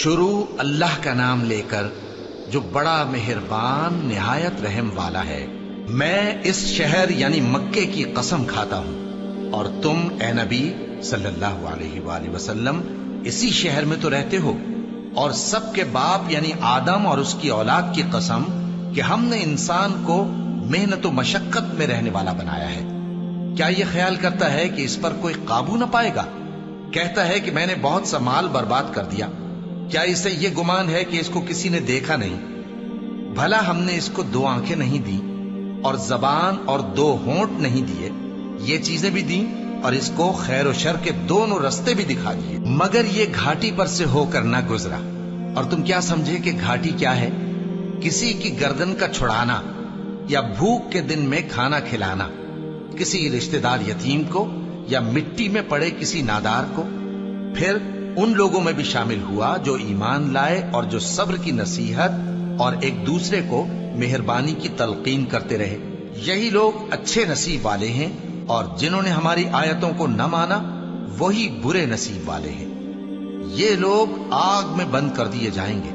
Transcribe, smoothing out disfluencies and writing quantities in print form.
شروع اللہ کا نام لے کر جو بڑا مہربان نہایت رحم والا ہے۔ میں اس شہر یعنی مکے کی قسم کھاتا ہوں اور تم اے نبی صلی اللہ علیہ وآلہ وسلم اسی شہر میں تو رہتے ہو، اور سب کے باپ یعنی آدم اور اس کی اولاد کی قسم کہ ہم نے انسان کو محنت و مشقت میں رہنے والا بنایا ہے۔ کیا یہ خیال کرتا ہے کہ اس پر کوئی قابو نہ پائے گا؟ کہتا ہے کہ میں نے بہت سا مال برباد کر دیا، کیا اسے یہ گمان ہے کہ اس کو کسی نے دیکھا نہیں؟ بھلا ہم نے اس کو 2 آنکھیں نہیں دی اور زبان اور 2 ہونٹ نہیں دیے؟ یہ چیزیں بھی دیں اور اس کو خیر و شر کے دونوں رستے بھی دکھا دیے، مگر یہ گھاٹی پر سے ہو کر نہ گزرا۔ اور تم کیا سمجھے کہ گھاٹی کیا ہے؟ کسی کی گردن کا چھڑانا یا بھوک کے دن میں کھانا کھلانا، کسی رشتہ دار یتیم کو یا مٹی میں پڑے کسی نادار کو۔ پھر ان لوگوں میں بھی شامل ہوا جو ایمان لائے اور جو صبر کی نصیحت اور ایک دوسرے کو مہربانی کی تلقین کرتے رہے۔ یہی لوگ اچھے نصیب والے ہیں، اور جنہوں نے ہماری آیتوں کو نہ مانا وہی برے نصیب والے ہیں۔ یہ لوگ آگ میں بند کر دیے جائیں گے،